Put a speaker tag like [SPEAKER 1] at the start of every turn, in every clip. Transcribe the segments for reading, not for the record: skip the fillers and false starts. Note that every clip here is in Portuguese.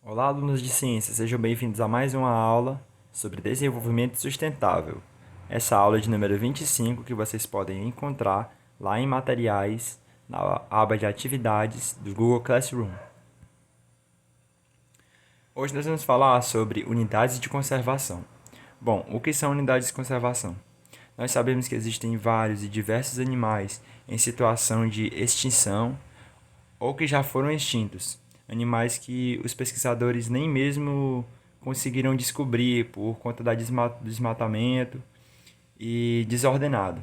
[SPEAKER 1] Olá, alunos de ciência, sejam bem-vindos a mais uma aula sobre desenvolvimento sustentável. Essa aula é de número 25 que vocês podem encontrar lá em materiais, na aba de atividades do Google Classroom. Hoje nós vamos falar sobre unidades de conservação. Bom, o que são unidades de conservação? Nós sabemos que existem vários e diversos animais em situação de extinção ou que já foram extintos. Animais que os pesquisadores nem mesmo conseguiram descobrir por conta do desmatamento e desordenado.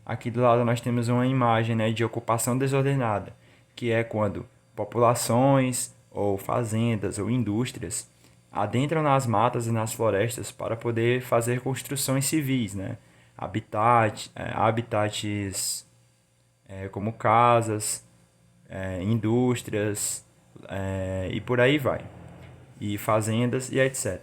[SPEAKER 1] Aqui do lado nós temos uma imagem, né, de ocupação desordenada, que é quando populações ou fazendas ou indústrias adentram nas matas e nas florestas para poder fazer construções civis, né? Habitats como casas, indústrias, e por aí vai, e fazendas e etc.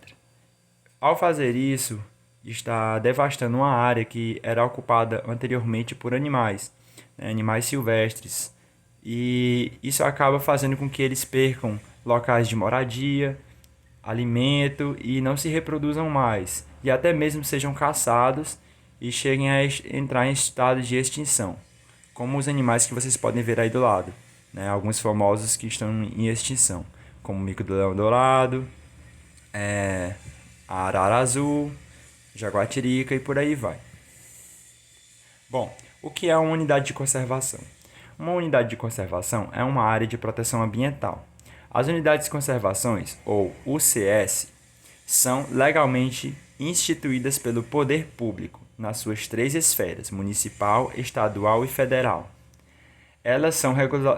[SPEAKER 1] Ao fazer isso, está devastando uma área que era ocupada anteriormente por animais, né, animais silvestres, e isso acaba fazendo com que eles percam locais de moradia, alimento e não se reproduzam mais, e até mesmo sejam caçados e cheguem a entrar em estado de extinção, como os animais que vocês podem ver aí do lado, né? Alguns famosos que estão em extinção, como o mico do leão dourado, a arara azul, jaguatirica e por aí vai. Bom, o que é uma unidade de conservação? Uma unidade de conservação é uma área de proteção ambiental. As unidades de conservações, ou UCS, são legalmente instituídas pelo poder público nas suas três esferas, municipal, estadual e federal. Elas são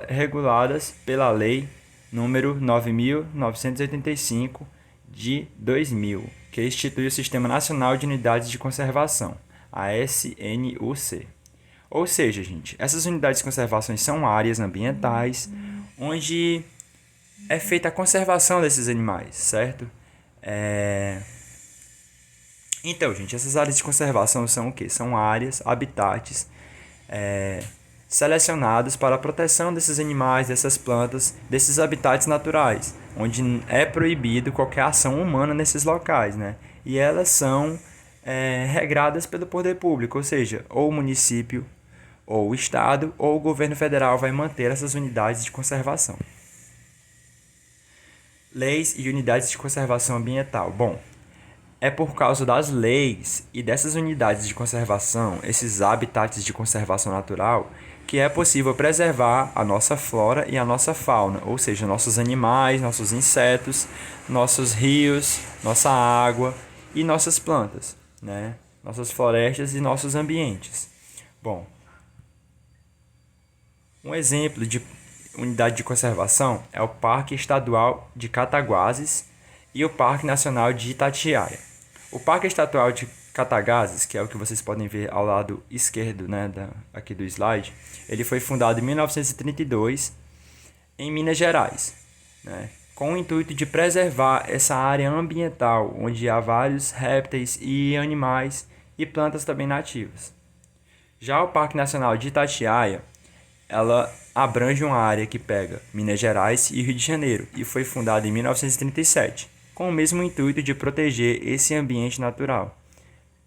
[SPEAKER 1] reguladas pela Lei número 9.985 de 2000, que institui o Sistema Nacional de Unidades de Conservação, a SNUC. Ou seja, gente, essas unidades de conservação são áreas ambientais onde é feita a conservação desses animais, certo? Então, gente, essas áreas de conservação são o quê? São áreas, habitats selecionados para a proteção desses animais, dessas plantas, desses habitats naturais, onde é proibido qualquer ação humana nesses locais, né? E elas são regradas pelo poder público, ou seja, ou o município, ou o estado, ou o governo federal vai manter essas unidades de conservação. Leis e unidades de conservação ambiental. Bom, é por causa das leis e dessas unidades de conservação, esses habitats de conservação natural, que é possível preservar a nossa flora e a nossa fauna, ou seja, nossos animais, nossos insetos, nossos rios, nossa água e nossas plantas, né? Nossas florestas e nossos ambientes. Bom, um exemplo de unidade de conservação é o Parque Estadual de Cataguases e o Parque Nacional de Itatiaia. O Parque Estadual de Cataguases, que é o que vocês podem ver ao lado esquerdo, né, aqui do slide, ele foi fundado em 1932 em Minas Gerais, né, com o intuito de preservar essa área ambiental, onde há vários répteis e animais e plantas também nativas. Já o Parque Nacional de Itatiaia, ela abrange uma área que pega Minas Gerais e Rio de Janeiro e foi fundada em 1937, com o mesmo intuito de proteger esse ambiente natural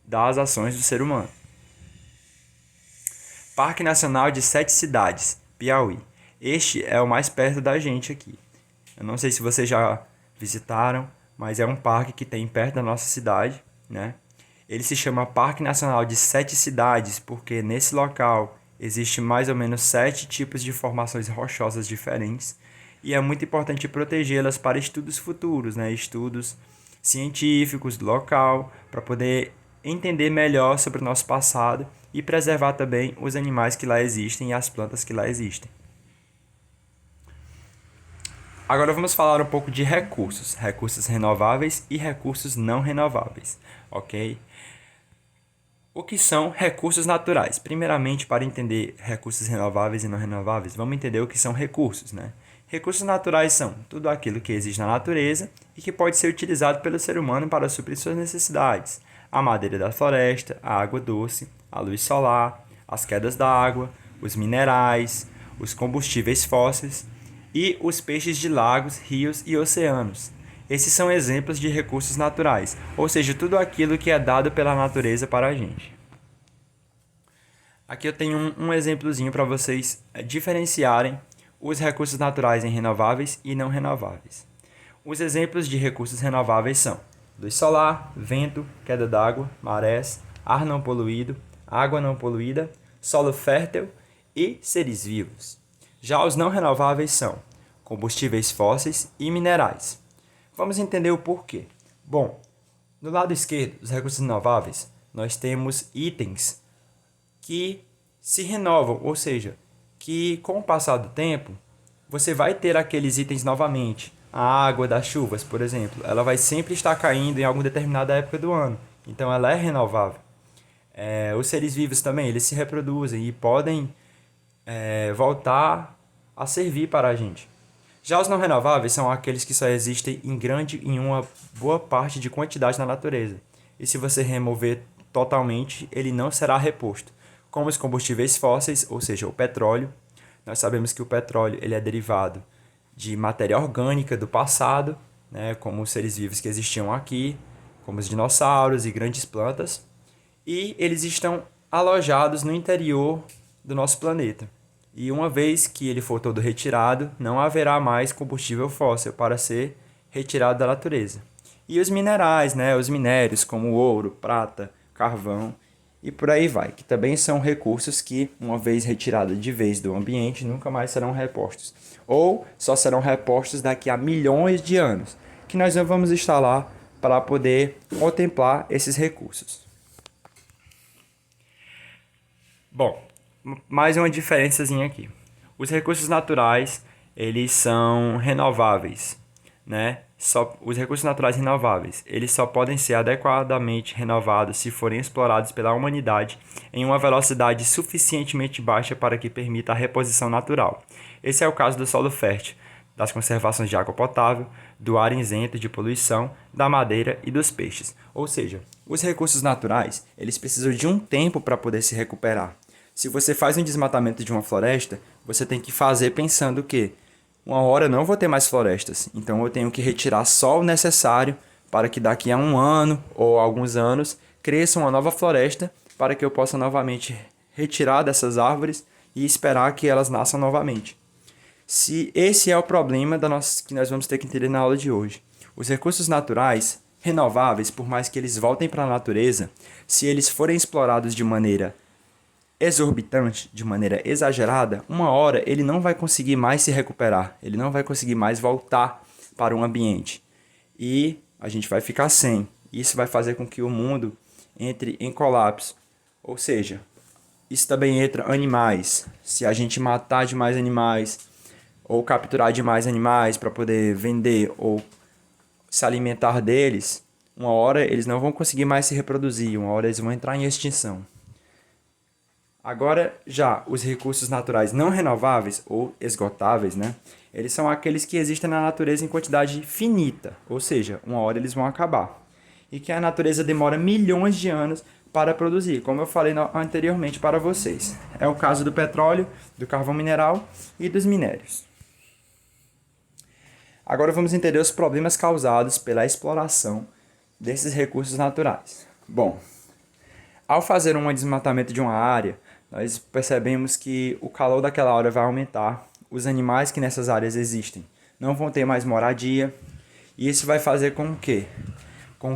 [SPEAKER 1] das ações do ser humano. Parque Nacional de Sete Cidades, Piauí. Este é o mais perto da gente aqui. Eu não sei se vocês já visitaram, mas é um parque que tem perto da nossa cidade, né? Ele se chama Parque Nacional de Sete Cidades porque nesse local existe mais ou menos 7 tipos de formações rochosas diferentes e é muito importante protegê-las para estudos futuros, né? Estudos científicos do local, para poder entender melhor sobre o nosso passado e preservar também os animais que lá existem e as plantas que lá existem. Agora vamos falar um pouco de recursos, recursos renováveis e recursos não renováveis, ok? O que são recursos naturais? Primeiramente, para entender recursos renováveis e não renováveis, vamos entender o que são recursos, né? Recursos naturais são tudo aquilo que existe na natureza e que pode ser utilizado pelo ser humano para suprir suas necessidades. A madeira da floresta, a água doce, a luz solar, as quedas d'água, os minerais, os combustíveis fósseis e os peixes de lagos, rios e oceanos. Esses são exemplos de recursos naturais, ou seja, tudo aquilo que é dado pela natureza para a gente. Aqui eu tenho um exemplozinho para vocês diferenciarem os recursos naturais em renováveis e não renováveis. Os exemplos de recursos renováveis são luz solar, vento, queda d'água, marés, ar não poluído, água não poluída, solo fértil e seres vivos. Já os não renováveis são combustíveis fósseis e minerais. Vamos entender o porquê. Bom, no lado esquerdo, os recursos renováveis, nós temos itens que se renovam, ou seja, que com o passar do tempo, você vai ter aqueles itens novamente. A água das chuvas, por exemplo, ela vai sempre estar caindo em alguma determinada época do ano, então ela é renovável. Os seres vivos também, eles se reproduzem e podem voltar a servir para a gente. Já os não renováveis são aqueles que só existem em uma boa parte de quantidade na natureza. E se você remover totalmente, ele não será reposto. Como os combustíveis fósseis, ou seja, o petróleo. Nós sabemos que o petróleo ele é derivado de matéria orgânica do passado, né, como os seres vivos que existiam aqui, como os dinossauros e grandes plantas. E eles estão alojados no interior do nosso planeta. E uma vez que ele for todo retirado, não haverá mais combustível fóssil para ser retirado da natureza. E os minerais, né, os minérios como ouro, prata, carvão e por aí vai, que também são recursos que, uma vez retirados de vez do ambiente, nunca mais serão repostos. Ou só serão repostos daqui a milhões de anos, que nós não vamos estar lá para poder contemplar esses recursos. Bom, mais uma diferençazinha aqui. Os recursos naturais, eles são renováveis, né? Os recursos naturais renováveis, eles só podem ser adequadamente renovados se forem explorados pela humanidade em uma velocidade suficientemente baixa para que permita a reposição natural. Esse é o caso do solo fértil, das conservações de água potável, do ar isento de poluição, da madeira e dos peixes. Ou seja, os recursos naturais, eles precisam de um tempo para poder se recuperar. Se você faz um desmatamento de uma floresta, você tem que fazer pensando que uma hora eu não vou ter mais florestas, então eu tenho que retirar só o necessário para que daqui a um ano ou alguns anos cresça uma nova floresta para que eu possa novamente retirar dessas árvores e esperar que elas nasçam novamente. Se esse é o problema que nós vamos ter que entender na aula de hoje. Os recursos naturais, renováveis, por mais que eles voltem para a natureza, se eles forem explorados de maneira exorbitante, de maneira exagerada, uma hora ele não vai conseguir mais se recuperar, ele não vai conseguir mais voltar para o ambiente. E a gente vai ficar sem. Isso vai fazer com que o mundo entre em colapso. Ou seja, isso também entra animais. Se a gente matar demais animais, ou capturar demais animais para poder vender ou se alimentar deles, uma hora eles não vão conseguir mais se reproduzir, uma hora eles vão entrar em extinção. Agora, já os recursos naturais não renováveis ou esgotáveis, né? Eles são aqueles que existem na natureza em quantidade finita, ou seja, uma hora eles vão acabar. E que a natureza demora milhões de anos para produzir, como eu falei anteriormente para vocês. É o caso do petróleo, do carvão mineral e dos minérios. Agora vamos entender os problemas causados pela exploração desses recursos naturais. Bom, ao fazer um desmatamento de uma área, nós percebemos que o calor daquela área vai aumentar, os animais que nessas áreas existem não vão ter mais moradia, e isso vai fazer com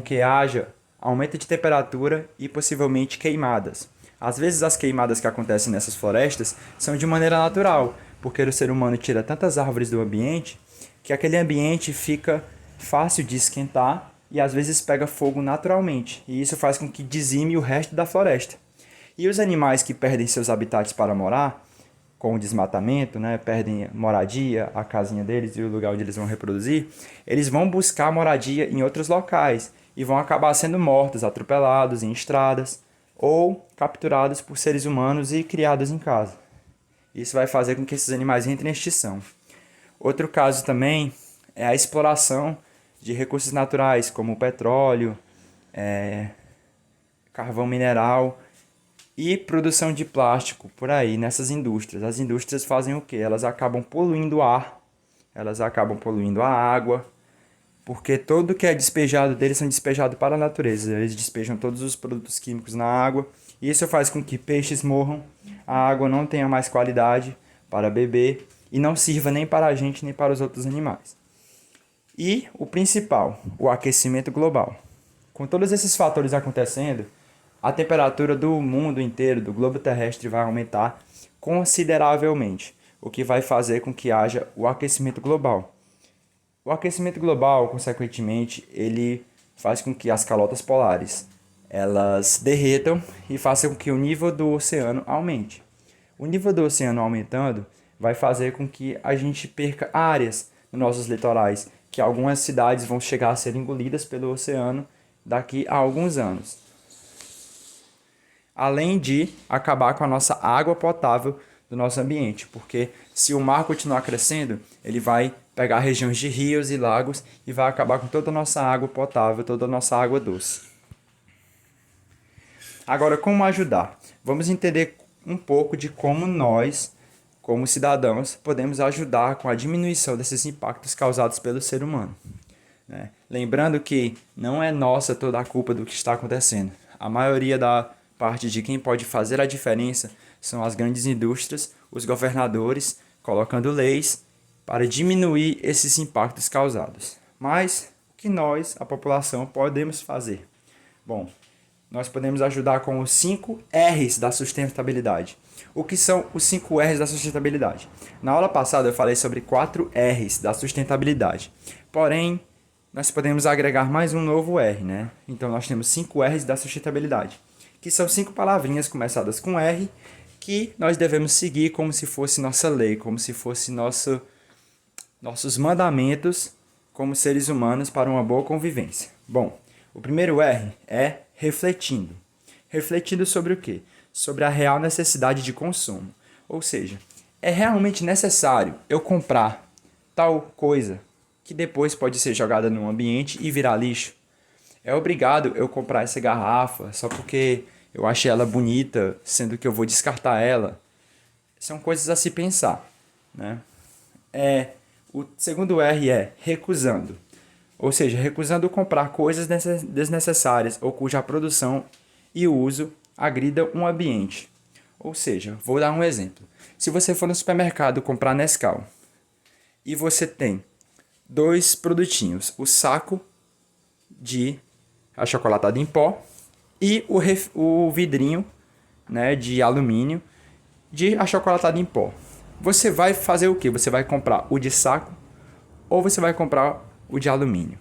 [SPEAKER 1] que haja aumento de temperatura e possivelmente queimadas. Às vezes as queimadas que acontecem nessas florestas são de maneira natural, porque o ser humano tira tantas árvores do ambiente que aquele ambiente fica fácil de esquentar e às vezes pega fogo naturalmente, e isso faz com que dizime o resto da floresta. E os animais que perdem seus habitats para morar, com o desmatamento, né, perdem moradia, a casinha deles e o lugar onde eles vão reproduzir, eles vão buscar moradia em outros locais e vão acabar sendo mortos, atropelados em estradas ou capturados por seres humanos e criados em casa. Isso vai fazer com que esses animais entrem em extinção. Outro caso também é a exploração de recursos naturais, como o petróleo, carvão mineral e produção de plástico por aí nessas indústrias. As indústrias fazem o quê? Elas acabam poluindo o ar, elas acabam poluindo a água porque tudo que é despejado deles são despejados para a natureza. Eles despejam todos os produtos químicos na água. E isso faz com que peixes morram, a água não tenha mais qualidade para beber e não sirva nem para a gente nem para os outros animais. E o principal, o aquecimento global. Com todos esses fatores acontecendo, a temperatura do mundo inteiro, do globo terrestre, vai aumentar consideravelmente, o que vai fazer com que haja o aquecimento global. O aquecimento global, consequentemente, ele faz com que as calotas polares elas derretam e façam com que o nível do oceano aumente. O nível do oceano aumentando vai fazer com que a gente perca áreas nos nossos litorais, que algumas cidades vão chegar a ser engolidas pelo oceano daqui a alguns anos. Além de acabar com a nossa água potável do nosso ambiente, porque se o mar continuar crescendo, ele vai pegar regiões de rios e lagos e vai acabar com toda a nossa água potável, toda a nossa água doce. Agora, como ajudar? Vamos entender um pouco de como nós, como cidadãos, podemos ajudar com a diminuição desses impactos causados pelo ser humano. Né? Lembrando que não é nossa toda a culpa do que está acontecendo. A maioria da parte de quem pode fazer a diferença são as grandes indústrias, os governadores, colocando leis para diminuir esses impactos causados. Mas o que nós, a população, podemos fazer? Bom, nós podemos ajudar com os 5 R's da sustentabilidade. O que são os 5 R's da sustentabilidade? Na aula passada eu falei sobre 4 R's da sustentabilidade. Porém, nós podemos agregar mais um novo R, né? Então nós temos 5 R's da sustentabilidade, que são 5 palavrinhas começadas com R, que nós devemos seguir como se fosse nossa lei, como se fosse nossos mandamentos como seres humanos para uma boa convivência. Bom, o primeiro R é refletindo. Refletindo sobre o quê? Sobre a real necessidade de consumo. Ou seja, é realmente necessário eu comprar tal coisa que depois pode ser jogada no ambiente e virar lixo? É obrigado eu comprar essa garrafa só porque eu achei ela bonita, sendo que eu vou descartar ela? São coisas a se pensar, né? O segundo R é recusando. Ou seja, recusando comprar coisas desnecessárias ou cuja produção e uso agridam um ambiente. Ou seja, vou dar um exemplo. Se você for no supermercado comprar Nescau e você tem 2 produtinhos, o saco de achocolatado em pó e o vidrinho, né, de alumínio de achocolatado em pó. Você vai fazer o quê? Você vai comprar o de saco ou você vai comprar o de alumínio?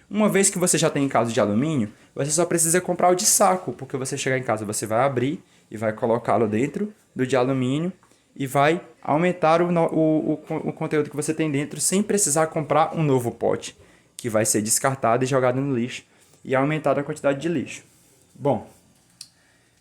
[SPEAKER 1] Uma vez que você já tem em casa o de alumínio, você só precisa comprar o de saco, porque você chegar em casa, você vai abrir e vai colocá-lo dentro do de alumínio e vai aumentar o conteúdo que você tem dentro sem precisar comprar um novo pote, que vai ser descartado e jogado no lixo e aumentar a quantidade de lixo. Bom,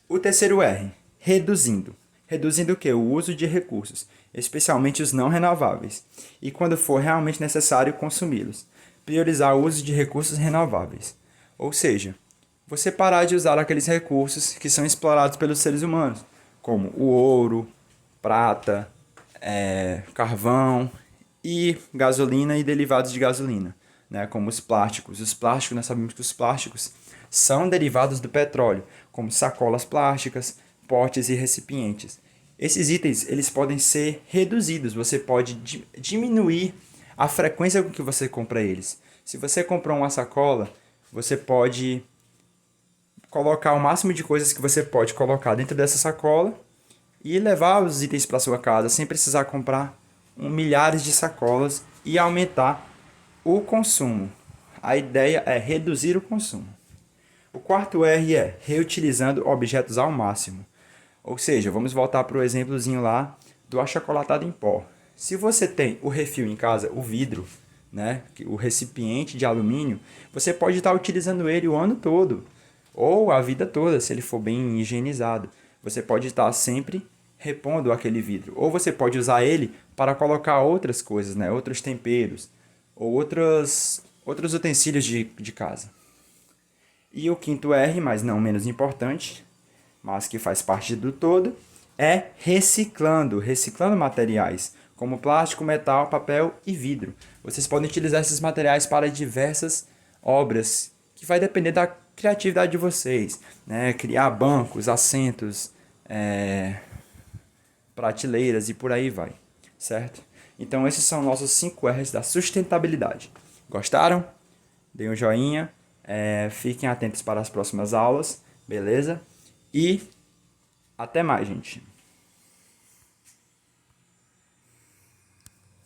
[SPEAKER 1] o terceiro R, reduzindo. Reduzindo o quê? O uso de recursos, especialmente os não renováveis, e quando for realmente necessário consumi-los. Priorizar o uso de recursos renováveis. Ou seja, você parar de usar aqueles recursos que são explorados pelos seres humanos, como o ouro, prata, carvão e gasolina e derivados de gasolina, né? Como os plásticos. Os plásticos, nós sabemos que os plásticos são derivados do petróleo, como sacolas plásticas, potes e recipientes. Esses itens eles podem ser reduzidos, você pode diminuir a frequência com que você compra eles. Se você comprou uma sacola, você pode colocar o máximo de coisas que você pode colocar dentro dessa sacola e levar os itens para sua casa sem precisar comprar milhares de sacolas e aumentar o consumo. A ideia é reduzir o consumo. O quarto R é reutilizando objetos ao máximo. Ou seja, vamos voltar para o exemplozinho lá do achocolatado em pó. Se você tem o refil em casa, o vidro, né, o recipiente de alumínio, você pode estar utilizando ele o ano todo, ou a vida toda, se ele for bem higienizado. Você pode estar sempre repondo aquele vidro. Ou você pode usar ele para colocar outras coisas, né, outros temperos, ou outros utensílios de casa. E o quinto R, mas não menos importante, mas que faz parte do todo, é reciclando materiais, como plástico, metal, papel e vidro. Vocês podem utilizar esses materiais para diversas obras, que vai depender da criatividade de vocês, né? Criar bancos, assentos, prateleiras e por aí vai, certo? Então esses são nossos 5 R's da sustentabilidade. Gostaram? Deem um joinha, fiquem atentos para as próximas aulas, beleza? E até mais, gente.